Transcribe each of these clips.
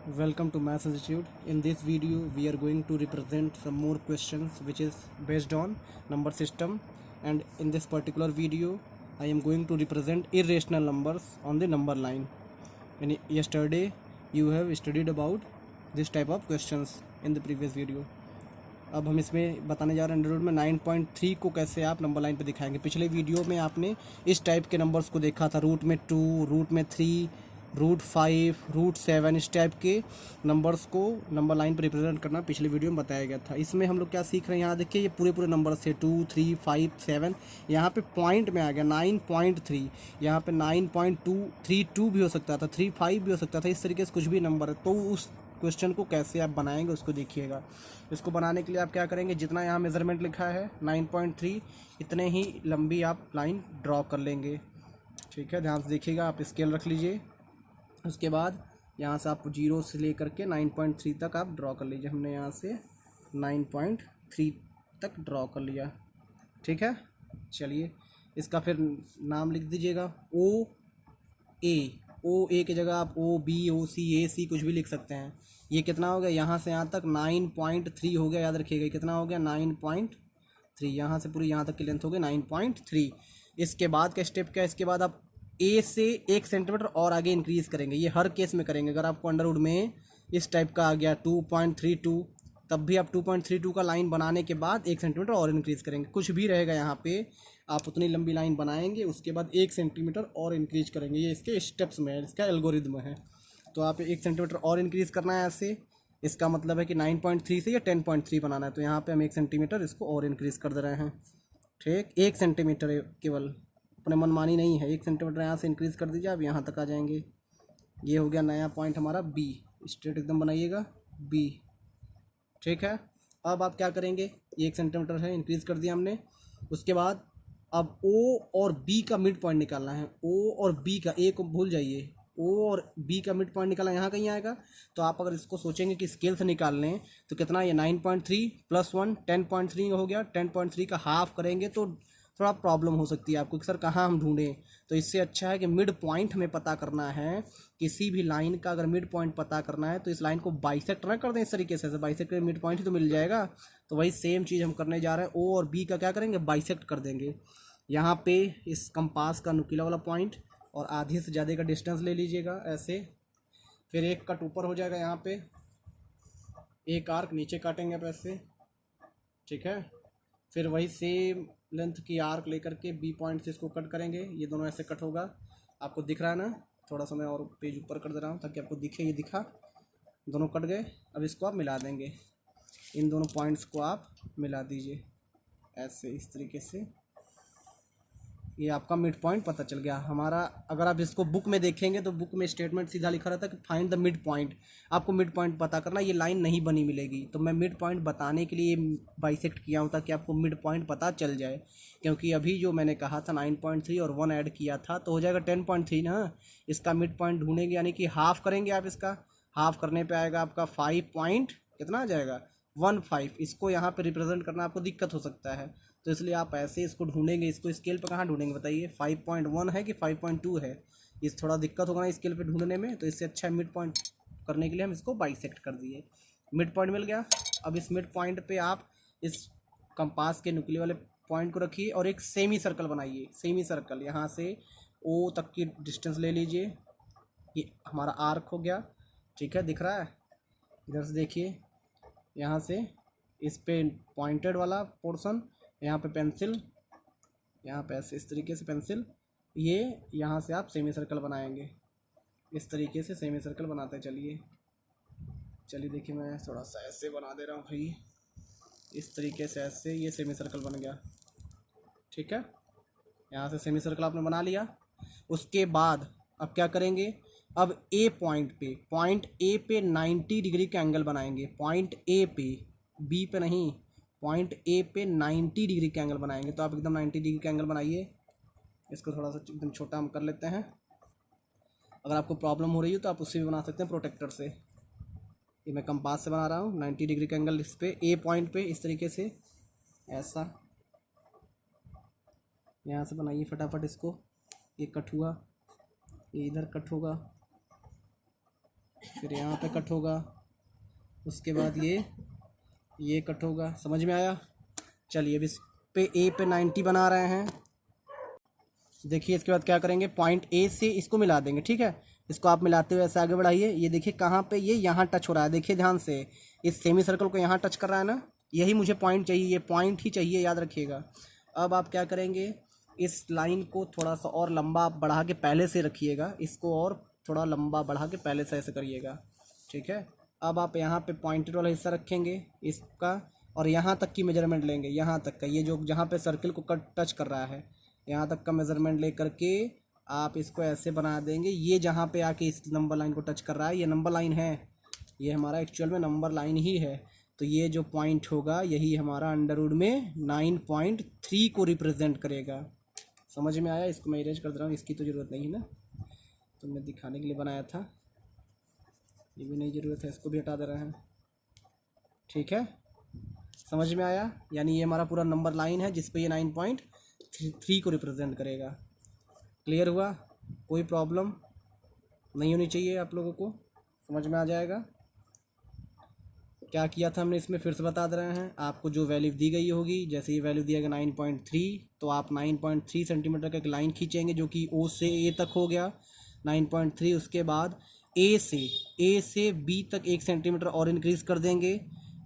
Welcome to Maths Institute. In this video, we are going to represent some more questions which is based on number system, and in this particular video, I am going to represent irrational numbers on the number line. And yesterday, you have studied about this type of questions in the previous video. अब हम इसमें बताने जा रहे हैं under root में 9.3 को कैसे आप नंबर लाइन पे दिखाएंगे। पिछले वीडियो में आपने इस टाइप के नंबर्स को देखा था, रूट में 2, रूट में 3, रूट 5, रूट 7, इस टाइप के नंबर्स को नंबर लाइन पर रिप्रेजेंट करना पिछले वीडियो में बताया गया था। इसमें हम लोग क्या सीख रहे हैं, यहाँ देखिए ये पूरे पूरे नंबर्स थे 2, 3, 5, 7, यहाँ पे पॉइंट में आ गया 9.3, यहाँ पे 9.232 भी हो सकता था, 35 भी हो सकता था, इस तरीके से कुछ भी नंबर है। तो उस क्वेश्चन को कैसे आप बनाएंगे उसको देखिएगा। इसको बनाने के लिए आप क्या करेंगे, जितना यहाँ मेज़रमेंट लिखा है 9.3, इतने ही लंबी आप लाइन ड्रॉ कर लेंगे। ठीक है, ध्यान से देखिएगा, आप स्केल रख लीजिए। उसके बाद यहाँ से आप 0 से लेकर के 9.3 तक आप ड्रॉ कर लीजिए। हमने यहाँ से 9.3 तक ड्रॉ कर लिया। ठीक है, चलिए इसका फिर नाम लिख दीजिएगा ओ ए की जगह आप OB OC AC कुछ भी लिख सकते हैं। ये कितना हो गया, यहाँ से यहाँ तक 9.3 हो गया, याद रखिएगा कितना हो गया 9.3, यहाँ से पूरी यहाँ तक की लेंथ हो गई 9.3। इसके बाद का स्टेप क्या है, इसके बाद आप ए से 1 सेंटीमीटर और आगे इंक्रीज़ करेंगे। ये हर केस में करेंगे। अगर आपको अंडरवुड में इस टाइप का आ गया 2.32, तब भी आप 2.32 का लाइन बनाने के बाद 1 सेंटीमीटर और इंक्रीज़ करेंगे। कुछ भी रहेगा यहाँ पे, आप उतनी लंबी लाइन बनाएंगे, उसके बाद 1 सेंटीमीटर और इंक्रीज करेंगे। ये इसके स्टेप्स में है, इसका एल्गोरिदम है। तो आप 1 सेंटीमीटर और इंक्रीज़ करना है ऐसे। इसका मतलब है कि 9.3 से या 10.3 बनाना है, तो यहाँ पे हम 1 सेंटीमीटर इसको और इंक्रीज़ कर दे रहे हैं। ठीक, 1 सेंटीमीटर है केवल, अपने मनमानी नहीं है। 1 सेंटीमीटर यहाँ से इंक्रीज़ कर दीजिए, आप यहाँ तक आ जाएंगे। ये हो गया नया पॉइंट हमारा बी, स्ट्रेट एकदम बनाइएगा बी। ठीक है, अब आप क्या करेंगे, ये 1 सेंटीमीटर है, इंक्रीज़ कर दिया हमने। उसके बाद अब ओ और बी का मिड पॉइंट निकालना है। ओ और बी का, ए को भूल जाइए, ओ और बी का मिड पॉइंट निकालना यहाँ कहीं आएगा। तो आप अगर इसको सोचेंगे कि स्केल से निकाल लें तो कितना, ये 9.3 + 1 10.3 हो गया। 10.3 का हाफ करेंगे तो थोड़ा प्रॉब्लम हो सकती है आपको कि सर कहाँ हम ढूंढें। तो इससे अच्छा है कि मिड पॉइंट हमें पता करना है। किसी भी लाइन का अगर मिड पॉइंट पता करना है तो इस लाइन को बाइसेक्ट ना कर दें इस तरीके से, बाइसेक्ट कर मिड पॉइंट ही तो मिल जाएगा। तो वही सेम चीज़ हम करने जा रहे हैं। ओ और बी का क्या करेंगे, बाइसेक्ट कर देंगे। यहाँ पे इस कंपास का नुकीला वाला पॉइंट और आधे से ज़्यादा का डिस्टेंस ले लीजिएगा ऐसे। फिर एक कट ऊपर हो जाएगा, यहाँ पे एक आर्क नीचे काटेंगे आप ऐसे। ठीक है, फिर वही सेम लेंथ की आर्क लेकर के बी पॉइंट से इसको कट करेंगे। ये दोनों ऐसे कट होगा, आपको दिख रहा है ना। थोड़ा सा मैं और पेज ऊपर कर दे रहा हूँ ताकि आपको दिखे। ये दिखा, दोनों कट गए। अब इसको आप मिला देंगे, इन दोनों पॉइंट्स को आप मिला दीजिए ऐसे, इस तरीके से। ये आपका मिड पॉइंट पता चल गया हमारा। अगर आप इसको बुक में देखेंगे तो बुक में स्टेटमेंट सीधा लिखा रहता है कि फाइंड द मिड पॉइंट। आपको मिड पॉइंट पता करना, ये लाइन नहीं बनी मिलेगी। तो मैं मिड पॉइंट बताने के लिए बाइसेक्ट किया हूँ ताकि आपको मिड पॉइंट पता चल जाए। क्योंकि अभी जो मैंने कहा था 9.3 और 1 ऐड किया था तो हो जाएगा 10.3 ना। इसका मिड पॉइंट ढूंढेंगे, यानी कि हाफ करेंगे आप इसका। हाफ करने पर आएगा आपका 5 पॉइंट, कितना आ जाएगा 15। इसको यहाँ पे रिप्रेजेंट करना आपको दिक्कत हो सकता है, तो इसलिए आप ऐसे इसको ढूंढेंगे। इसको स्केल पे कहाँ ढूंढेंगे बताइए, 5.1 है कि 5.2 है। इस थोड़ा दिक्कत होगा ना स्केल पे ढूंढने में, तो इससे अच्छा मिड पॉइंट करने के लिए हम इसको बाइसेक्ट कर दिए। मिड पॉइंट मिल गया। अब इस मिड पॉइंट पे आप इस कंपास के नुकीले वाले पॉइंट को रखिए और एक सेमी सर्कल बनाइए। सेमी सर्कल यहाँ से ओ तक की डिस्टेंस ले लीजिए। ये हमारा आर्क हो गया। ठीक है, दिख रहा है, इधर से देखिए, यहाँ से इस पे पॉइंटेड वाला पोर्शन, यहाँ पे पेंसिल, यहाँ पे ऐसे इस तरीके से पेंसिल। ये यहाँ से आप सेमी सर्कल बनाएंगे, इस तरीके से सेमी सर्कल बनाते चलिए। चलिए देखिए, मैं थोड़ा सा ऐसे बना दे रहा हूँ भाई, इस तरीके से ऐसे ये सेमी सर्कल बन गया। ठीक है, यहाँ से सेमी सर्कल आपने बना लिया। उसके बाद अब क्या करेंगे, अब ए पॉइंट पे, पॉइंट ए पे 90 डिग्री का एंगल बनाएंगे। पॉइंट ए पे, बी पे नहीं, पॉइंट ए पे 90 डिग्री का एंगल बनाएंगे। तो आप एकदम 90 डिग्री का एंगल बनाइए। इसको थोड़ा सा एकदम छोटा हम कर लेते हैं। अगर आपको प्रॉब्लम हो रही है तो आप उससे भी बना सकते हैं, प्रोटेक्टर से। ये मैं कंपास से बना रहा हूँ 90 डिग्री का एंगल इस पे ए पॉइंट पे, इस तरीके से ऐसा। यहाँ से बनाइए फटाफट इसको। ये कट हुआ, ये इधर कट होगा, फिर यहाँ पे कट होगा, उसके बाद ये कट होगा। समझ में आया? चलिए अब इस पे ए पे 90 बना रहे हैं। देखिए इसके बाद क्या करेंगे, पॉइंट ए से इसको मिला देंगे, ठीक है। इसको आप मिलाते हुए ऐसे आगे बढ़ाइए। ये देखिए कहाँ पे ये यहाँ टच हो रहा है, देखिए ध्यान से, इस सेमी सर्कल को यहाँ टच कर रहा है ना, यही मुझे पॉइंट चाहिए, ये पॉइंट ही चाहिए, याद रखिएगा। अब आप क्या करेंगे, इस लाइन को थोड़ा सा और लंबा बढ़ा के पहले से रखिएगा, इसको और थोड़ा लंबा बढ़ा के पहले से ऐसे करिएगा, ठीक है। अब आप यहाँ पे पॉइंटेड वाला हिस्सा रखेंगे इसका, और यहाँ तक की मेजरमेंट लेंगे, यहाँ तक का, ये जो जहाँ पे सर्किल को कट टच कर रहा है यहाँ तक का मेज़रमेंट ले करके आप इसको ऐसे बना देंगे। ये जहाँ पे आके इस नंबर लाइन को टच कर रहा है, ये नंबर लाइन है, ये हमारा एक्चुअल में नंबर लाइन ही है। तो ये जो पॉइंट होगा यही हमारा अंडर रूट में 9.3 को रिप्रेजेंट करेगा। समझ में आया? इसको मैं इरेज कर दे रहा हूँ, इसकी तो ज़रूरत नहीं है ना, तो मैं दिखाने के लिए बनाया था, ये भी नहीं ज़रूरत है, इसको भी हटा दे रहे हैं, ठीक है। समझ में आया? यानी ये हमारा पूरा नंबर लाइन है जिस पे ये 9.3 को रिप्रेजेंट करेगा। क्लियर हुआ? कोई प्रॉब्लम नहीं होनी चाहिए आप लोगों को, समझ में आ जाएगा। क्या किया था हमने इसमें, फिर से बता दे रहे हैं आपको। जो वैल्यू दी गई होगी, जैसे ये वैल्यू दिया गया 9.3, तो आप 9.3 सेंटीमीटर का एक लाइन खींचेंगे जो कि ओ से ए तक हो गया 9.3। उसके बाद ए से बी तक 1 सेंटीमीटर और इंक्रीज़ कर देंगे।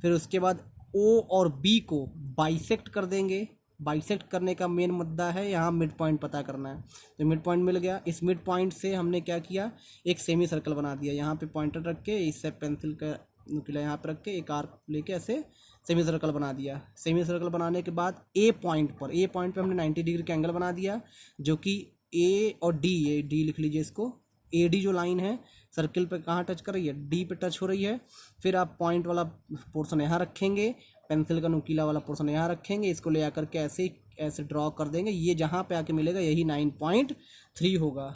फिर उसके बाद ओ और बी को बाइसेक्ट कर देंगे। बाइसेक्ट करने का मेन मुद्दा है यहाँ मिड पॉइंट पता करना है। तो मिड पॉइंट मिल गया, इस मिड पॉइंट से हमने क्या किया, एक सेमी सर्कल बना दिया। यहाँ पे पॉइंटर रख के, इससे पेंसिल का नुकीला यहाँ पे रख के एक आर्क लेके ऐसे सेमी सर्कल बना दिया। सेमी सर्कल बनाने के बाद ए पॉइंट पे हमने 90 डिग्री का एंगल बना दिया, जो कि ए और डी, ये डी लिख लीजिए इसको, ए डी जो लाइन है सर्किल पे कहाँ टच कर रही है, डी पे टच हो रही है। फिर आप पॉइंट वाला पोर्शन यहाँ रखेंगे, पेंसिल का नुकीला वाला पोर्शन यहाँ रखेंगे, इसको ले आकर के ऐसे ऐसे ड्रॉ कर देंगे। ये जहाँ पे आके मिलेगा यही 9.3 होगा।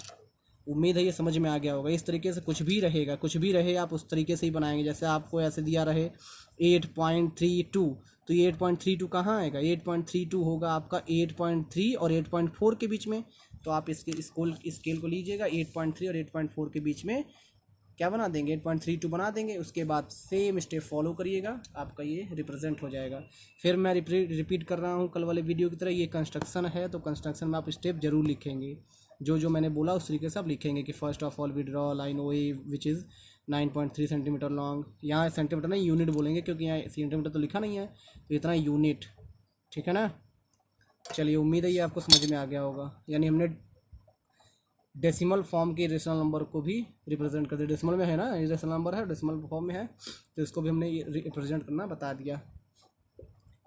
उम्मीद है ये समझ में आ गया होगा। इस तरीके से कुछ भी रहेगा, कुछ भी रहे आप उस तरीके से ही बनाएंगे। जैसे आपको ऐसे दिया रहे 8.32, तो ये 8.32 कहाँ आएगा, 8.32 होगा आपका 8.3 और 8.4 के बीच में। तो आप इसके स्केल को लीजिएगा, 8.3 और 8.4 के बीच में क्या बना देंगे, 8.32 बना देंगे। उसके बाद सेम स्टेप फॉलो करिएगा, आपका ये रिप्रेजेंट हो जाएगा। फिर मैं रिपीट कर रहा हूँ कल वाले वीडियो की तरह, ये कंस्ट्रक्शन है तो कंस्ट्रक्शन में आप स्टेप जरूर लिखेंगे। जो मैंने बोला उस तरीके से आप लिखेंगे कि first of all we draw line O A which is 9.3 centimetre long. यहाँ सेंटीमीटर नहीं, यूनिट बोलेंगे क्योंकि यहाँ सेंटीमीटर तो लिखा नहीं है, तो इतना यूनिट, ठीक है ना। चलिए उम्मीद है ये आपको समझ में आ गया होगा। यानी हमने डेसिमल फॉर्म के रेशनल नंबर को भी रिप्रेजेंट कर दिया। डेसिमल में है ना, ये रेशनल नंबर है, डेसिमल फॉर्म में है, तो इसको भी हमने रिप्रेजेंट करना बता दिया।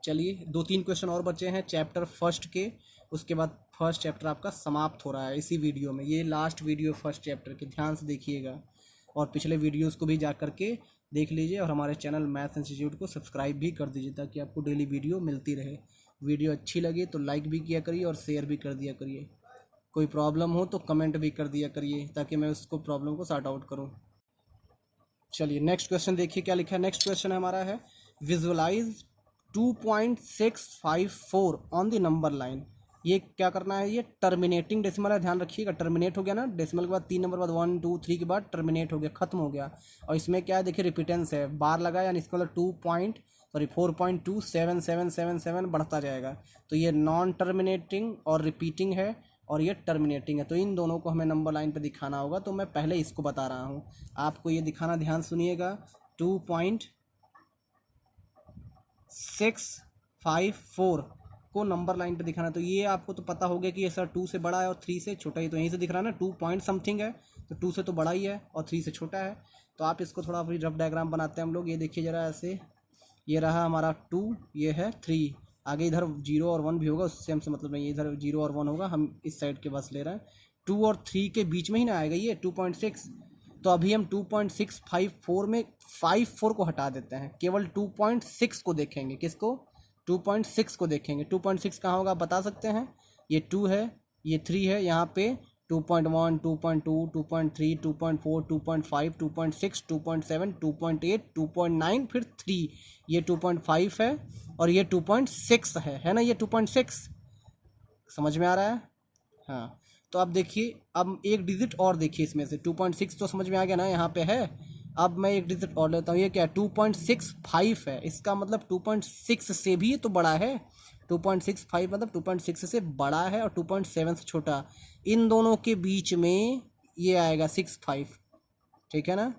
चलिए 2-3 क्वेश्चन और बचे हैं चैप्टर फर्स्ट के, उसके बाद फर्स्ट चैप्टर आपका समाप्त हो रहा है इसी वीडियो में। ये लास्ट वीडियो फर्स्ट चैप्टर के, ध्यान से देखिएगा, और पिछले वीडियोस को भी जा करके देख लीजिए, और हमारे चैनल मैथ्स इंस्टीट्यूट को सब्सक्राइब भी कर दीजिए ताकि आपको डेली वीडियो मिलती रहे। वीडियो अच्छी लगे तो लाइक भी किया करिए और शेयर भी कर दिया करिए। कोई प्रॉब्लम हो तो कमेंट भी कर दिया करिए ताकि मैं उसको प्रॉब्लम को सॉर्ट आउट करूँ। चलिए नेक्स्ट क्वेश्चन देखिए क्या लिखा है। नेक्स्ट क्वेश्चन हमारा है visualise 2.654 on the number line. ये क्या करना है, ये टर्मिनेटिंग डेसिमल है, ध्यान रखिएगा। टर्मिनेट हो गया ना, डेसिमल के बाद 3 नंबर बाद 1 2 3 के बाद टर्मिनेट हो गया, खत्म हो गया। और इसमें क्या है देखिए, रिपीटेंस है, बार लगा, यानी इसका मतलब 4.27777 बढ़ता जाएगा। तो ये नॉन टर्मिनेटिंग और रिपीटिंग है, और ये टर्मिनेटिंग है। तो इन दोनों को हमें नंबर लाइन पे दिखाना होगा। तो मैं पहले इसको बता रहा हूँ, आपको ये दिखाना, ध्यान सुनिएगा। 2.654 को नंबर लाइन पे दिखाना। तो ये आपको तो पता हो गया कि ये सर 2 से बड़ा है और 3 से छोटा है, तो यहीं से दिख रहा है ना, 2 पॉइंट समथिंग है, तो 2 से तो बड़ा ही है और 3 से छोटा है। तो आप इसको थोड़ा अपनी रफ डायग्राम बनाते हैं हम लोग। ये देखिए ज़रा ऐसे, ये रहा हमारा 2, ये है 3, आगे इधर 0 और 1 भी होगा, उससे हमसे मतलब नहीं, इधर 0 और 1 होगा, हम इस साइड के बस ले रहे हैं। 2 और 3 के बीच में ही ना आएगा ये 2.6। तो अभी हम 2.654 में 54 को हटा देते हैं, केवल 2.6 को देखेंगे। किसको? 2.6 को देखेंगे। 2.6 कहाँ होगा आप बता सकते हैं? ये 2 है, ये 3 है, यहाँ पे 2.1 2.2 2.3 2.4 2.5 2.6 2.7 2.8 2.9 फिर 3, ये 2.5 है और ये 2.6 है ना, ये 2.6 समझ में आ रहा है। हाँ, तो अब देखिए, अब एक डिजिट और देखिए इसमें से, 2.6 तो समझ में आ गया ना, यहाँ पे है। अब मैं एक डिजिट और लेता हूँ, ये क्या है 2.65 है, इसका मतलब 2.6 से भी तो बड़ा है। 2.65 मतलब 2.6 से बड़ा है और 2.7 से छोटा। इन दोनों के बीच में ये आएगा 65, ठीक है ना।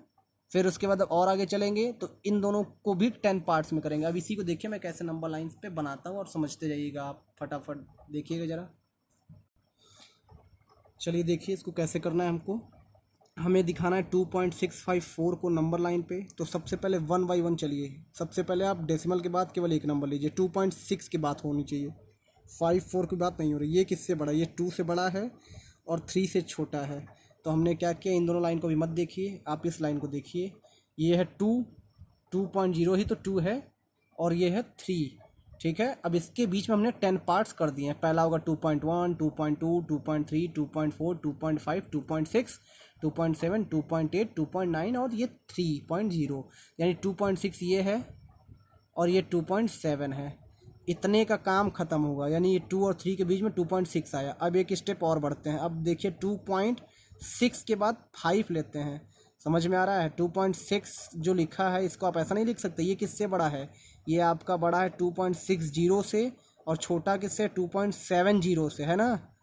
फिर उसके बाद अब और आगे चलेंगे तो इन दोनों को भी 10 पार्ट्स में करेंगे। अब इसी को देखिए मैं कैसे नंबर लाइंस पे बनाता हूँ और समझते जाइएगा आप, फटाफट देखिएगा ज़रा। चलिए देखिए इसको कैसे करना है हमको। हमें दिखाना है 2.654 को नंबर लाइन पे। तो सबसे पहले 1 बाई 1 चलिए। सबसे पहले आप डेसिमल के बाद केवल एक नंबर लीजिए, 2.6 की बात होनी चाहिए, 54 की बात नहीं हो रही। ये किससे बड़ा है? ये 2 से बड़ा है और 3 से छोटा है। तो हमने क्या किया, इन दोनों लाइन को भी मत देखिए, आप इस लाइन को देखिए। ये है 2.0 ही तो 2 है और ये है 3, ठीक है। अब इसके बीच में हमने 10 पार्ट्स कर दिए हैं। पहला होगा 2.1, 2.2, 2.3, 2.4, 2.5, 2.6, 2.7, 2.8, 2.9 और ये 3.0, यानी 2.6 ये है और ये 2.7 है। इतने का काम ख़त्म होगा, यानी ये 2 और 3 के बीच में 2.6 आया। अब एक स्टेप और बढ़ते हैं। अब देखिए 2.6 के बाद 5 लेते हैं। समझ में आ रहा है? 2.6 जो लिखा है इसको आप ऐसा नहीं लिख सकते, ये किससे बड़ा है? ये आपका बड़ा है 2.60 से और छोटा किससे? 2.70 से, है ना।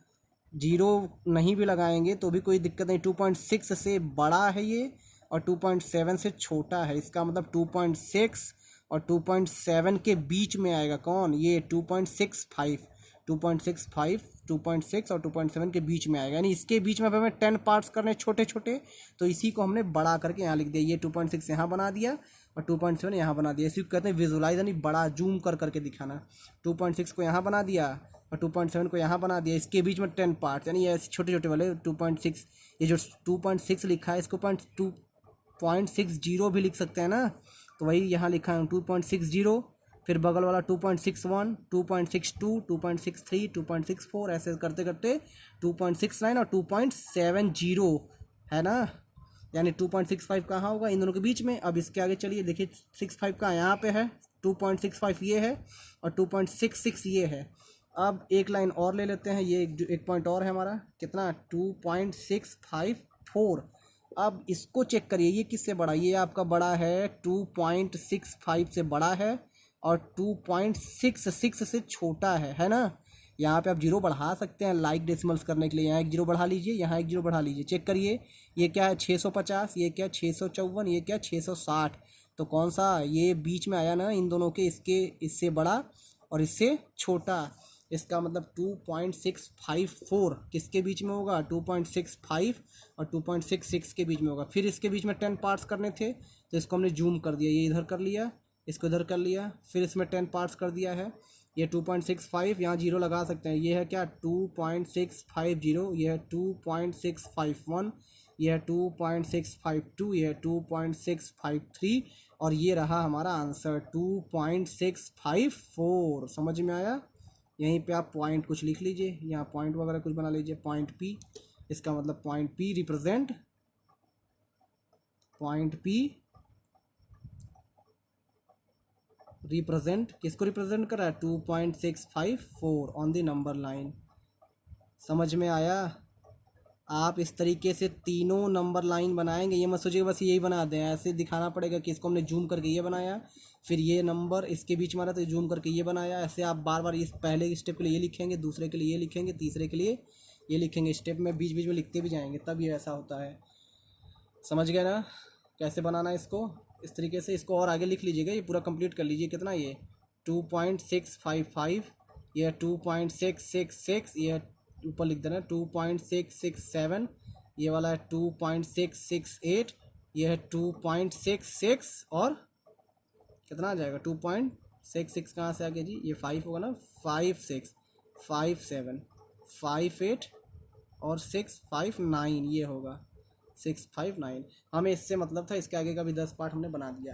जीरो नहीं भी लगाएंगे तो भी कोई दिक्कत नहीं। 2.6 से बड़ा है ये और 2.7 से छोटा है। इसका मतलब 2.6 और 2.7 के बीच में आएगा कौन? ये 2.65। 2.65, 2.6 और 2.7 के बीच में आएगा, यानी इसके बीच में हमें 10 पार्ट्स करने छोटे छोटे। तो इसी को हमने बड़ा करके यहाँ लिख दिया। ये 2.6 यहाँ बना दिया और 2.7 यहाँ बना दिया। इसी को कहते हैं विजुलाइज, यानी बड़ा जूम कर करके दिखाना। 2.6 को यहाँ बना दिया और 2.7 को यहाँ बना दिया। इसके बीच में 10 पार्ट्स, यानी ऐसे छोटे छोटे वाले 2.6। ये जो 2.6 लिखा है इसको 2.60 भी लिख सकते हैं ना, तो वही यहाँ लिखा है 2.60। फिर बगल वाला 2.61, 2.62, 2.63, 2.64, ऐसे करते करते 2.69 और 2.70 है ना। यानी 2.65 कहाँ होगा? इन दोनों के बीच में। अब इसके आगे चलिए देखिए 65 कहाँ यहाँ पे है, 2.65 ये है और 2.66 ये है। अब एक लाइन और ले लेते हैं, ये एक पॉइंट और है हमारा, कितना? 2.654। अब इसको चेक करिए, ये किससे बड़ा? ये आपका बड़ा है 2.65 से बड़ा है और 2.66 से छोटा है ना। यहाँ पे आप जीरो बढ़ा सकते हैं लाइक डेसिमल्स करने के लिए। यहाँ एक जीरो बढ़ा लीजिए, यहाँ एक जीरो बढ़ा लीजिए, चेक करिए। ये क्या है? 650, ये क्या? 654, ये क्या? 660। तो कौन सा? ये बीच में आया ना इन दोनों के, इसके इससे बड़ा और इससे छोटा। इसका मतलब 2.654 किसके बीच में होगा? 2.65 और 2.66 के बीच में होगा। फिर इसके बीच में 10 पार्ट्स करने थे तो इसको हमने जूम कर दिया, ये इधर कर लिया, इसको इधर कर लिया, फिर इसमें 10 पार्ट्स कर दिया है। ये 2.65, यहाँ जीरो लगा सकते हैं। ये है क्या? 2.650, ये है 2.651, ये है 2.652, ये है 2.653 और ये रहा हमारा आंसर 2.654। समझ में आया? यहीं पे आप पॉइंट कुछ लिख लीजिए, यहाँ पॉइंट वगैरह कुछ बना लीजिए, पॉइंट पी। इसका मतलब point P represent, point P represent किसको रिप्रेजेंट कर रहा है? 2.654 ऑन द नंबर लाइन। समझ में आया? आप इस तरीके से तीनों नंबर लाइन बनाएंगे। ये मत सोचिएगा बस यही बना दें, ऐसे दिखाना पड़ेगा कि इसको हमने जूम करके ये बनाया, फिर ये नंबर इसके बीच मारा तो जूम करके ये बनाया। ऐसे आप बार बार इस पहले स्टेप के लिए ये लिखेंगे, दूसरे के लिए ये लिखेंगे, तीसरे के लिए ये लिखेंगे। स्टेप में बीच बीच में लिखते भी जाएंगे, तब ये ऐसा होता है। समझ गए ना कैसे बनाना है इसको? इस तरीके से इसको और आगे लिख लीजिएगा, ये पूरा कंप्लीट कर लीजिए। कितना? ये 2.655, ये 2.666, ये ऊपर लिख देना 2.667, ये वाला है 2.668, ये है 2.66 और कितना आ जाएगा? 2.66 कहाँ से आ गया जी? ये 5 होगा ना, 56, 57, 58 और 659, ये होगा 659। हमें इससे मतलब था, इसके आगे का भी 10 पार्ट हमने बना दिया।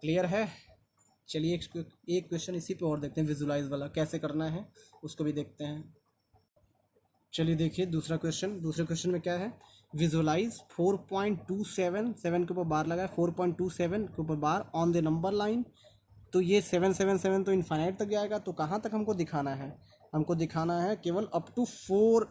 क्लियर है? चलिए एक क्वेश्चन इसी पे और देखते हैं, विजुलाइज वाला कैसे करना है उसको भी देखते हैं। चलिए देखिए दूसरे क्वेश्चन में क्या है? विजुलाइज 4.27, 7 के ऊपर बार लगा है, 4.27 के ऊपर बार ऑन द नंबर लाइन। तो ये 777 तो इनफाइनाइट तक जाएगा, तो कहाँ तक हमको दिखाना है? हमको दिखाना है केवल अप टू 4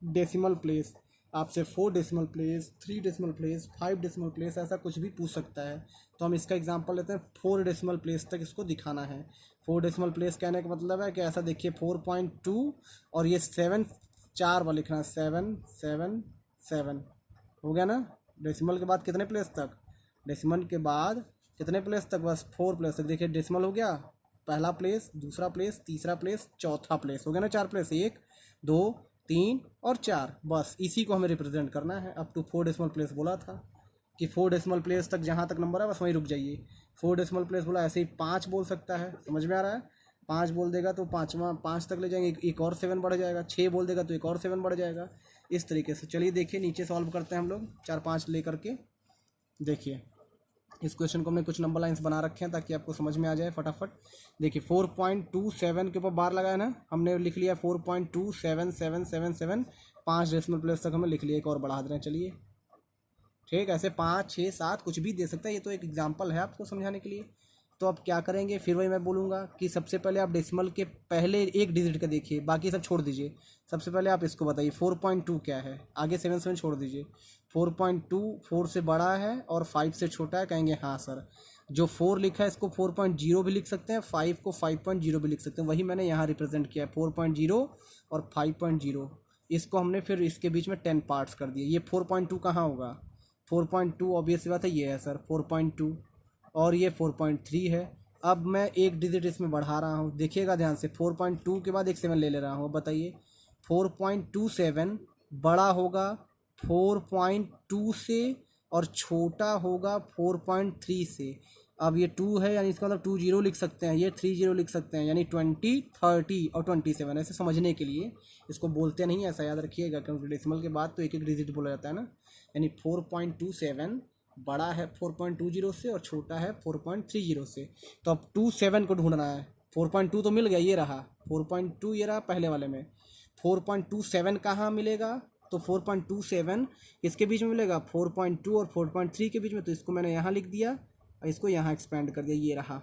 डेसिमल प्लेस, आपसे 4 decimal place, 3 decimal place, 5 decimal place, ऐसा कुछ भी पूछ सकता है। तो हम इसका एग्जांपल लेते हैं, 4 डेसिमल प्लेस तक इसको दिखाना है। 4 डेसिमल प्लेस कहने का मतलब है कि ऐसा देखिए 4.2 और ये 7 4 बार लिखना है, 7 7 7 हो गया ना। डेसिमल के बाद कितने प्लेस तक, डेसिमल के बाद कितने प्लेस तक, बस 4 प्लेस तक। देखिए डेसिमल हो गया, पहला प्लेस, दूसरा प्लेस, तीसरा प्लेस, चौथा प्लेस, हो गया ना 4 प्लेस, 1 2 3 और 4, बस इसी को हमें रिप्रेजेंट करना है। अप टू 4 डेसिमल प्लेस बोला था कि 4 डेसिमल प्लेस तक जहाँ तक नंबर है बस वहीं रुक जाइए। 4 डेसिमल प्लेस बोला, ऐसे ही 5 बोल सकता है, समझ में आ रहा है। 5 बोल देगा तो पाँचवा 5 तक ले जाएंगे, एक और 7 बढ़ जाएगा। 6 बोल देगा तो एक और 7 बढ़ जाएगा, इस तरीके से। चलिए देखिए नीचे सॉल्व करते हैं हम लोग 4 5 ले करके। देखिए इस क्वेश्चन को हमने कुछ नंबर लाइंस बना रखे हैं ताकि आपको समझ में आ जाए फटाफट। देखिए 4.27 के ऊपर बार लगाया ना, हमने लिख लिया 4.27777, 5 डेसिमल प्लेस तक हमें लिख लिया। एक और बढ़ा दे रहे हैं, चलिए ठीक। ऐसे 5 6 7 कुछ भी दे सकता है, ये तो एक एग्जाम्पल है आपको समझाने के लिए। तो अब क्या करेंगे, फिर वही मैं बोलूँगा कि सबसे पहले आप डेसिमल के पहले एक डिजिट का देखिए, बाकी सब छोड़ दीजिए। सबसे पहले आप इसको बताइए 4.2 क्या है, आगे 7 7 छोड़ दीजिए। 4.2 4 से बड़ा है और 5 से छोटा है, कहेंगे हाँ सर। जो 4 लिखा है इसको 4.0 भी लिख सकते हैं, 5 को 5.0 भी लिख सकते हैं, वही मैंने यहाँ रिप्रेजेंट किया है 4.0 और 5.0। इसको हमने फिर इसके बीच में 10 पार्ट्स कर दिए। ये 4.2 कहाँ होगा, 4.2 ऑब्वियस बात है ये है सर 4.2, और ये 4.3 है। अब मैं एक डिजिट इसमें बढ़ा रहा हूँ, देखिएगा ध्यान से, 4.2 के बाद एक 7 ले रहा हूँ। बताइए 4.27 बड़ा होगा 4.2 से और छोटा होगा 4.3 से। अब ये 2 है यानी इसका मतलब 20 लिख सकते हैं, ये 30 लिख सकते हैं, यानी 20 30 और 27। ऐसे समझने के लिए इसको बोलते नहीं, ऐसा याद रखिएगा, क्योंकि डेसिमल के बाद तो एक एक डिजिट बोला जाता है ना। यानी 4.27 बड़ा है 4.20 से और छोटा है 4.30 से। तो अब 27 को ढूंढना है। 4.2 तो मिल गया, ये रहा 4.2, ये रहा पहले वाले में। 4.27 कहाँ मिलेगा, तो 4.27 इसके बीच में मिलेगा 4.2 और 4.3 के बीच में, तो इसको मैंने यहाँ लिख दिया और इसको यहाँ एक्सपेंड कर दिया, ये रहा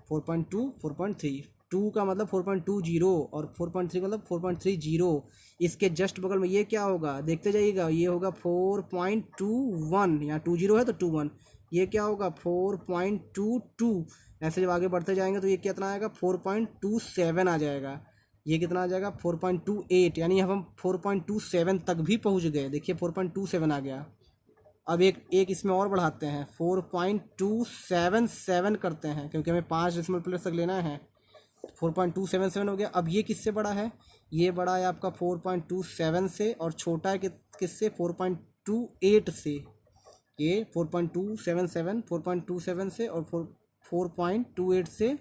4.2 4.3। 2 का मतलब 4.20 और 4.3 का मतलब 4.30। इसके जस्ट बगल में ये क्या होगा, देखते जाइएगा, ये होगा 4.21, यहाँ 20 है तो 21, ये क्या होगा 4.22। ऐसे जब आगे बढ़ते जाएंगे तो ये कितना आएगा 4.27 आ जाएगा। ये कितना आ जाएगा 4.28, यानी अब हम 4.27 तक भी पहुँच गए। देखिए 4.27 आ गया। अब एक इसमें और बढ़ाते हैं, 4.277 करते हैं, क्योंकि हमें 5 डेसिमल प्लेस तक लेना है। 4.277 हो गया। अब ये किससे बड़ा है, ये बड़ा है आपका 4.27 से और छोटा है किससे 4.28 से। ये 4.277 से और 4.28 से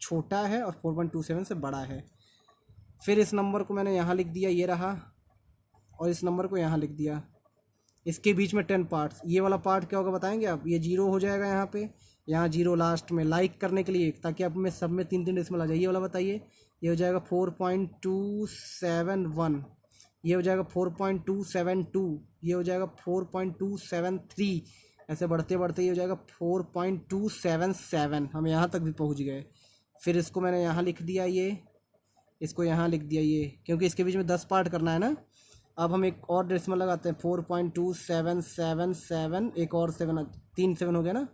छोटा है और 4.27 से बड़ा है। फिर इस नंबर को मैंने यहाँ लिख दिया, ये रहा, और इस नंबर को यहाँ लिख दिया। इसके बीच में 10 पार्ट्स, ये वाला पार्ट क्या होगा बताएंगे आप, ये 0 हो जाएगा यहाँ पे, यहाँ 0 लास्ट में लाइक करने के लिए, ताकि आप में सब में 3 3 डेसिमल आ जाए। ये वाला बताइए, ये हो जाएगा 4.271, ये हो जाएगा 4.272, ये हो जाएगा 4.273, ऐसे बढ़ते बढ़ते ये हो जाएगा 4.277। हम यहाँ तक भी पहुँच गए। फिर इसको मैंने यहाँ लिख दिया, ये इसको यहाँ लिख दिया, ये क्योंकि इसके बीच में 10 पार्ट करना है ना। अब हम एक और डेसिमल लगाते हैं 4.2777, एक और 7, 3 7 हो गया ना।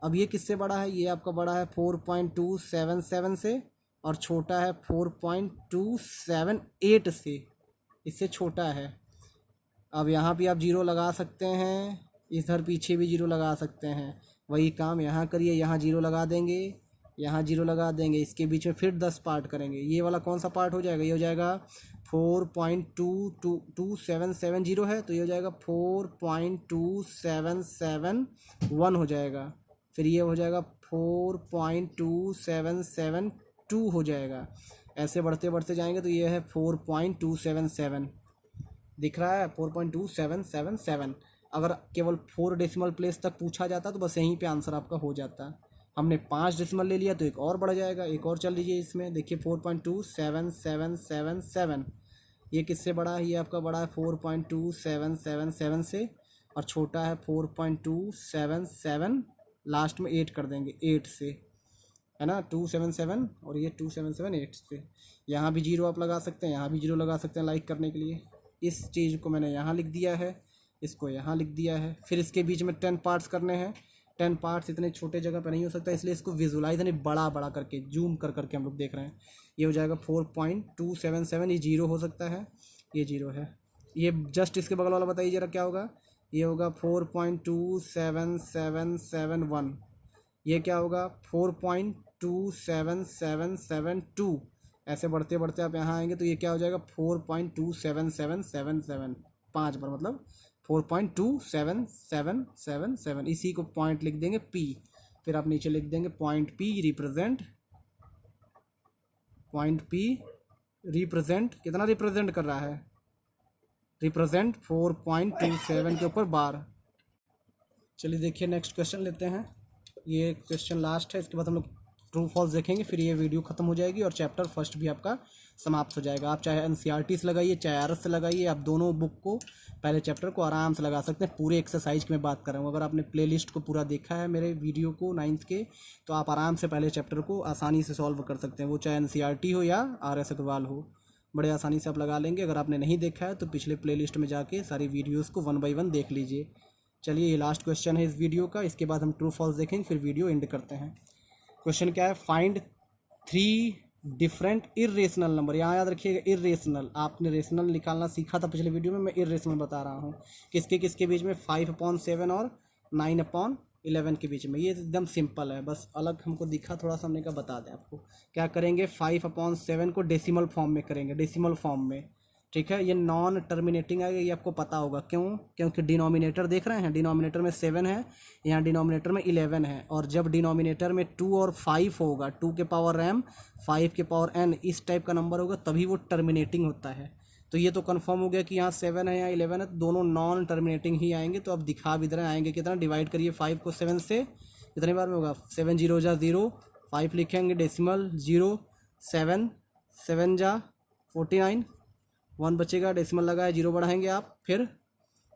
अब ये किससे बड़ा है, ये आपका बड़ा है 4.277 से और छोटा है 4.278 से, इससे छोटा है। अब यहाँ भी आप 0 लगा सकते हैं, इधर पीछे भी 0 लगा सकते हैं, वही काम यहाँ करिए, यहाँ 0 लगा देंगे, यहाँ 0 लगा देंगे, इसके बीच में फिर 10 पार्ट करेंगे। ये वाला कौन सा पार्ट हो जाएगा, ये हो जाएगा 4.22770 है, तो ये हो जाएगा 4.2771 हो जाएगा। फिर ये हो जाएगा 4.2772 हो जाएगा। ऐसे बढ़ते बढ़ते जाएंगे तो ये है 4.277, दिख रहा है 4.2777। अगर केवल 4 डेसिमल प्लेस तक पूछा जाता तो बस यहीं पे आंसर आपका हो जाता। हमने 5 डेसिमल ले लिया तो एक और बढ़ जाएगा, एक और चल लीजिए इसमें। देखिए 4.27777, ये किससे बड़ा है, ये आपका बड़ा है 4.2777 से और छोटा है 4.277, लास्ट में 8 कर देंगे, 8 से, है ना, 277 और ये 277 8 से। यहाँ भी 0 आप लगा सकते हैं, यहाँ भी 0 लगा सकते हैं लाइक करने के लिए। इस चीज़ को मैंने यहाँ लिख दिया है, इसको यहाँ लिख दिया है। फिर इसके बीच में 10 पार्ट्स करने हैं। 10 पार्ट्स इतने छोटे जगह पर नहीं हो सकता, इसलिए इसको विजुलाइज यानी बड़ा बड़ा करके जूम कर करके हम लोग देख रहे हैं। ये हो जाएगा 4.277, ये जीरो हो सकता है, ये जीरो है। ये जस्ट इसके बगल वाला बताइए जरा क्या होगा। ये होगा 4.27771। ये क्या होगा 4.27772। ऐसे बढ़ते बढ़ते आप यहाँ आएंगे तो ये क्या हो जाएगा 4.27777, 5 बार मतलब 4.27777। इसी को पॉइंट लिख देंगे P। फिर आप नीचे लिख देंगे पॉइंट P रिप्रेजेंट कितना रिप्रेजेंट कर रहा है, रिप्रेजेंट 4.27 के ऊपर बार। चलिए देखिए नेक्स्ट क्वेश्चन लेते हैं। ये क्वेश्चन लास्ट है, इसके बाद हम लोग ट्रू फॉल्स देखेंगे, फिर ये वीडियो खत्म हो जाएगी और चैप्टर फर्स्ट भी आपका समाप्त हो जाएगा। आप चाहे NCERT से लगाइए चाहे RS से लगाइए, आप दोनों बुक को पहले चैप्टर को आराम से लगा सकते हैं। पूरे एक्सरसाइज की मैं बात कर रहा हूँ। अगर आपने प्लेलिस्ट को पूरा देखा है मेरे वीडियो को 9th के, तो आप आराम से पहले चैप्टर को आसानी से सॉल्व कर सकते हैं, वो चाहे NCERT हो या RS अग्रवाल हो, बड़े आसानी से आप लगा लेंगे। अगर आपने नहीं देखा है तो पिछले प्लेलिस्ट में जाके सारी वीडियोज़ को 1 बाय 1 देख लीजिए। चलिए ये लास्ट क्वेश्चन है इस वीडियो का, इसके बाद हम ट्रू फॉल्स देखेंगे, फिर वीडियो एंड करते हैं। क्वेश्चन क्या है, फाइंड 3 डिफरेंट इर्रेशनल नंबर। यहाँ याद रखिएगा इर्रेशनल, आपने रेशनल निकालना सीखा था पिछले वीडियो में, मैं इर्रेशनल बता रहा हूँ। किसके बीच में 5/7 और 9/11 के बीच में। ये एकदम सिंपल है, बस अलग हमको दिखा थोड़ा सा, हमने कहा बता दें आपको। क्या करेंगे 5/7 को डेसिमल फॉर्म में करेंगे, डेसिमल फॉर्म में, ठीक है। ये नॉन टर्मिनेटिंग आएगा, ये आपको पता होगा क्यों, क्योंकि डिनोमिनेटर देख रहे हैं, डिनोमिनेटर में 7 है, यहाँ डिनोमिनेटर में 11 है। और जब डिनोमिनेटर में 2 और 5 होगा, 2 के पावर m 5 के पावर n, इस टाइप का नंबर होगा, तभी वो टर्मिनेटिंग होता है। तो ये तो कंफर्म हो गया कि यहाँ 7 है, यहाँ 11 है, तो दोनों नॉन टर्मिनेटिंग ही आएंगे। तो अब दिखा भी दे रहे हैं आएंगे कितना, डिवाइड करिए 5 को 7 से, कितने बार में होगा 7 0 जा 0, 5 लिखेंगे डेसिमल 0, 7 7 जा 49, 1 बचेगा, डेसिमल लगाए 0 बढ़ाएंगे आप। फिर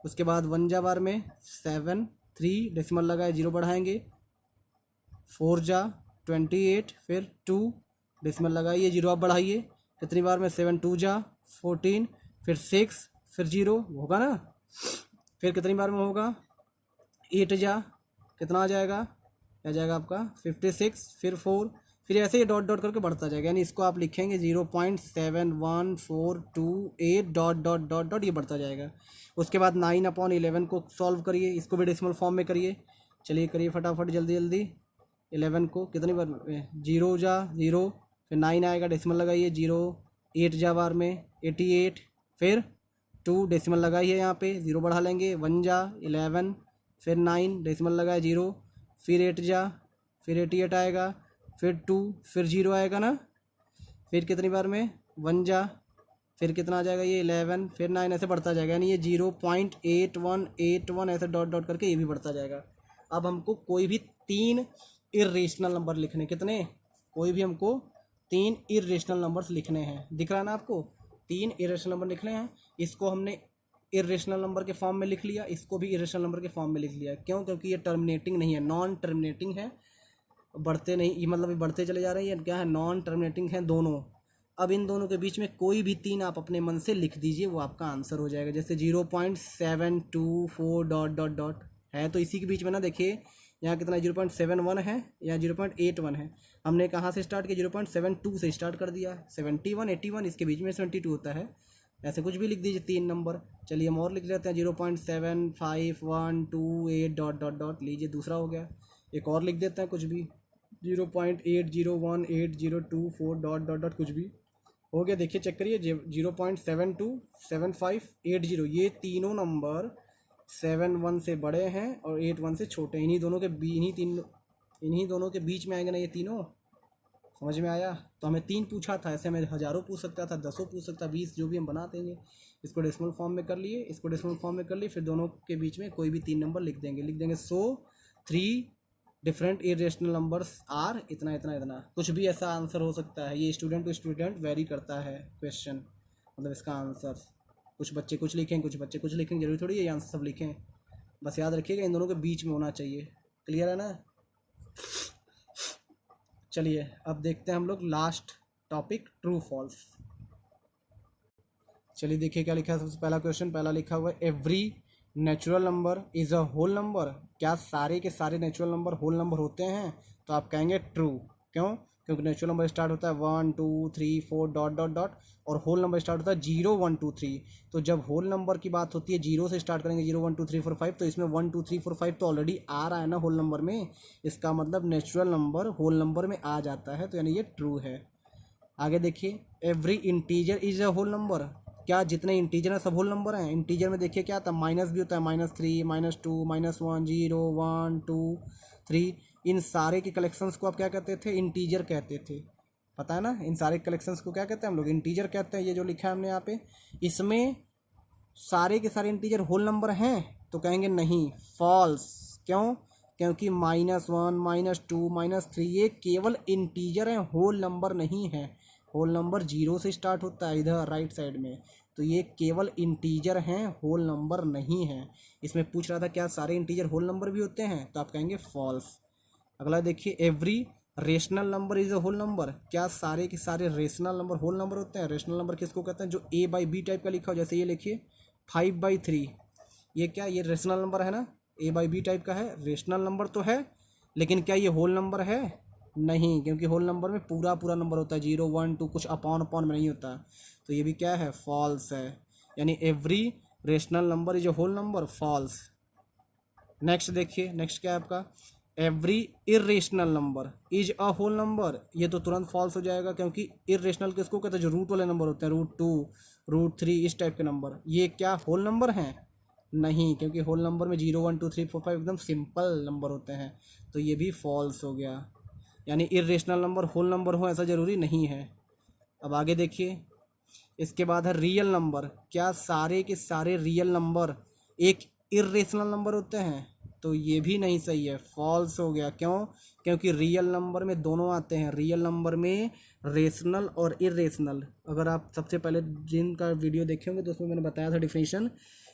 उसके बाद 1 जा बार में 7 3, डेसिमल लगाए 0 बढ़ाएंगे, 4 जा 28, फिर 2 डेसिमल लगाइए 0 आप बढ़ाइए, कितनी बार में 7 2 जा 14, फिर 6, फिर 0 होगा ना। फिर कितनी बार में होगा 8 जा कितना आ जाएगा, आ जाएगा आपका 56, फिर 4, फिर ऐसे ही डॉट डॉट करके बढ़ता जाएगा। यानी इसको आप लिखेंगे 0.71428 डॉट डॉट डॉट डॉट, ये बढ़ता जाएगा। उसके बाद 9/11 को सॉल्व करिए, इसको भी डेसिमल फॉर्म में करिए। चलिए करिए फटाफट जल्दी जल्दी। 11 को कितनी बार 0 जा 0, फिर 9 आएगा, डेसिमल लगाइए 0, 8 जा बार में 88, फिर 2 डेसिमल लगाइए, यहाँ पे 0 बढ़ा लेंगे, 1 जा 11, फिर 9 डेसिमल लगाए 0, फिर 8 जा, फिर 88 आएगा, फिर 2, फिर 0 आएगा ना। फिर कितनी बार में 1 जा, फिर कितना आ जाएगा ये 11, फिर 9, ऐसे बढ़ता जाएगा। यानी ये 0.8181 ऐसे डॉट डॉट करके ये भी बढ़ता जाएगा। अब हमको कोई भी 3 इर्रेशनल नंबर लिखने, कितने, कोई भी हमको 3 इर्रेशनल नंबर्स लिखने हैं। दिख रहा है ना आपको, 3 इर्रेशनल नंबर लिखने हैं। इसको हमने इर्रेशनल नंबर के फॉर्म में लिख लिया, इसको भी इर्रेशनल नंबर के फॉर्म में लिख लिया। क्यों, क्योंकि ये टर्मिनेटिंग नहीं है, नॉन टर्मिनेटिंग है, बढ़ते नहीं, ये मतलब बढ़ते चले जा रहे हैं, ये क्या है नॉन टर्मिनेटिंग है दोनों। अब इन दोनों के बीच में कोई भी 3 आप अपने मन से लिख दीजिए, वो आपका आंसर हो जाएगा। जैसे 0.724 डॉट डॉट डॉट है, तो इसी के बीच में ना देखिए यहाँ कितना 0.71 है, यहाँ 0.81 है। हमने कहाँ से स्टार्ट किया, 0.72 से स्टार्ट कर दिया। 71 81 इसके बीच में 72 होता है। ऐसे कुछ भी लिख दीजिए 3 नंबर। चलिए हम और लिख लेते हैं 0.7512 डॉट डॉट डॉट, लीजिए दूसरा हो गया। एक और लिख देते हैं कुछ भी 0.801802 डॉट डॉट डॉट, कुछ भी हो गया। देखिए चेक करिए 0.727580, ये तीनों नंबर 71 से बड़े हैं और 81 से छोटे हैं। इन्हीं दोनों के बीच में आएंगे ना ये तीनों, समझ में आया। तो हमें 3 पूछा था, ऐसे हमें हज़ारों पूछ सकता था, 10 पूछ सकता, 20, जो भी हम बना देंगे। इसको डेसिमल फॉर्म में कर लिए, इसको डेसिमल फॉर्म में कर लिए, फिर दोनों के बीच में कोई भी 3 नंबर लिख देंगे। सो 3 डिफरेंट इरेशनल नंबर्स आर इतना इतना इतना, कुछ भी ऐसा आंसर हो सकता है। ये स्टूडेंट टू स्टूडेंट वेरी करता है क्वेश्चन, मतलब इसका आंसर कुछ बच्चे कुछ लिखें, कुछ बच्चे कुछ लिखें, जरूरी थोड़ी ये आंसर सब लिखें। बस याद रखिएगा इन दोनों के बीच में होना चाहिए। क्लियर है ना। चलिए अब देखते हैं हम लोग लास्ट टॉपिक, ट्रू फॉल्स। चलिए देखिए क्या लिखा है। सबसे पहला क्वेश्चन, पहला लिखा हुआ है every natural number is a whole number. क्या सारे के सारे नेचुरल नंबर होल नंबर होते हैं? तो आप कहेंगे ट्रू। क्यों? क्योंकि नेचुरल नंबर स्टार्ट होता है 1 2 3 4 डॉट डॉट डॉट, और होल नंबर स्टार्ट होता है 0 1 2 3। तो जब होल नंबर की बात होती है, जीरो से स्टार्ट करेंगे, 0 1 2 3 4 5, तो इसमें 1 2 3 4 5 तो ऑलरेडी आ रहा है ना होल नंबर में। इसका मतलब नेचुरल नंबर होल नंबर में आ जाता है, तो यानी ये ट्रू है। आगे देखिए, every integer is a whole number. क्या जितने इंटीजर हैं सब होल नंबर हैं? इंटीजर में देखिए क्या आता है, माइनस भी होता है, -3 -2 -1 0 1 2 3। इन सारे के कलेक्शंस को आप क्या कहते थे? इंटीजर कहते थे। पता है ना, इन सारे कलेक्शंस को क्या कहते हैं हम लोग? इंटीजर कहते हैं। ये जो लिखा है हमने यहाँ पे, इसमें सारे के सारे इंटीजर होल नंबर हैं? तो कहेंगे नहीं, फॉल्स। क्यों? क्योंकि -1 -2 -3 ये केवल इंटीजर हैं, होल नंबर नहीं है। होल नंबर 0 से स्टार्ट होता है इधर राइट साइड में, तो ये केवल इंटीजर हैं, होल नंबर नहीं है। इसमें पूछ रहा था क्या सारे इंटीजर होल नंबर भी होते हैं? तो आप कहेंगे फॉल्स। अगला देखिए, every rational number is a whole number. क्या सारे के सारे रेशनल नंबर होल नंबर होते हैं? रेशनल नंबर किसको कहते हैं? जो A/B टाइप का लिखा हो, जैसे ये लिखिए 5/3। ये क्या, ये रेशनल नंबर है ना, A/B टाइप का है, रेशनल नंबर तो है, लेकिन क्या ये होल नंबर है? नहीं, क्योंकि होल नंबर में पूरा पूरा नंबर होता है, 0 1 2, कुछ अपॉन अपॉन में नहीं होता। तो ये भी क्या है? फॉल्स है। यानी every rational number is a whole number, false. Next देखिए, नेक्स्ट क्या है आपका, every irrational number is a whole number. ये तो तुरंत फॉल्स हो जाएगा, क्योंकि इरेशनल किसको कहते हैं? जो रूट वाले नंबर होते हैं, √2 √3 इस टाइप के नंबर, ये क्या होल नंबर हैं? नहीं, क्योंकि होल नंबर में 0 1 2 3 4 5 एकदम सिंपल नंबर होते हैं, तो ये भी फॉल्स हो गया। यानी इरेशनल नंबर होल नंबर हो ऐसा ज़रूरी नहीं है। अब आगे देखिए, इसके बाद है रियल नंबर। क्या सारे के सारे रियल नंबर एक इरेशनल नंबर होते हैं? तो ये भी नहीं सही है, फॉल्स हो गया। क्यों? क्योंकि रियल नंबर में दोनों आते हैं। रियल नंबर में रेशनल और इरेशनल। अगर आप सबसे पहले जिनका वीडियो देखे होंगे तो उसमें मैंने बताया था डिफिनेशन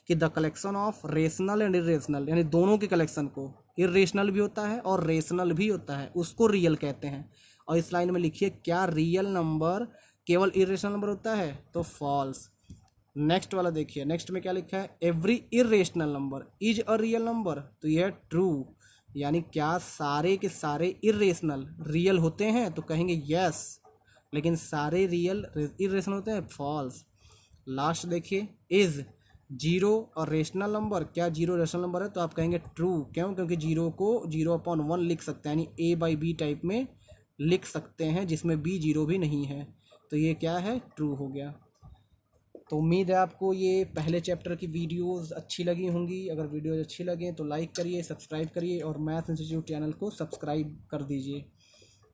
कि the collection of rational and irrational, यानी दोनों के कलेक्शन को, इरेशनल भी होता है और रेशनल भी होता है, उसको रियल कहते हैं। और इस लाइन में लिखिए, क्या रियल नंबर केवल इरेशनल नंबर होता है? तो फॉल्स। नेक्स्ट वाला देखिए, नेक्स्ट में क्या लिखा है, every irrational number is a real number. तो यह ट्रू। यानी क्या सारे के सारे इरेशनल रियल होते हैं? तो कहेंगे यस, लेकिन सारे रियल इरेशनल होते हैं, फॉल्स। लास्ट देखिए, इज जीरो और रेशनल नंबर। क्या जीरो रेशनल नंबर है? तो आप कहेंगे ट्रू। क्यों? क्योंकि जीरो को 0/1 लिख सकते हैं, यानी A/B टाइप में लिख सकते हैं, जिसमें B 0 भी नहीं है। तो ये क्या है? ट्रू हो गया। तो उम्मीद है आपको ये पहले चैप्टर की वीडियोस अच्छी लगी होंगी। अगर वीडियोस अच्छी लगें तो लाइक करिए, सब्सक्राइब करिए, और मैथ इंस्टीट्यूट चैनल को सब्सक्राइब कर दीजिए,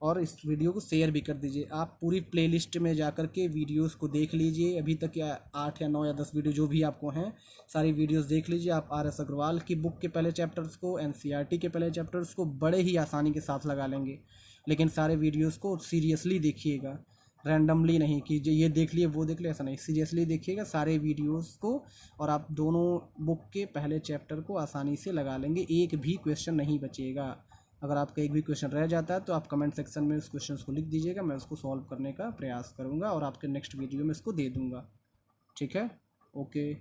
और इस वीडियो को शेयर भी कर दीजिए। आप पूरी प्लेलिस्ट में जाकर के वीडियोस को देख लीजिए। अभी तक या 8 या 9 या 10 वीडियो जो भी आपको हैं, सारी वीडियोस देख लीजिए। आप RS अग्रवाल की बुक के पहले चैप्टर्स को, NCERT के पहले चैप्टर्स को बड़े ही आसानी के साथ लगा लेंगे। लेकिन सारे वीडियोस को सीरियसली देखिएगा, रैंडमली नहीं कि ये देख लिए वो देख लिए, ऐसा नहीं, सीरियसली देखिएगा सारे वीडियोस को, और आप दोनों बुक के पहले चैप्टर को आसानी से लगा लेंगे। एक भी क्वेश्चन नहीं बचेगा। अगर आपका एक भी क्वेश्चन रह जाता है तो आप कमेंट सेक्शन में उस क्वेश्चन को लिख दीजिएगा, मैं उसको सॉल्व करने का प्रयास करूँगा और आपके नेक्स्ट वीडियो में इसको दे दूँगा। ठीक है, ओके।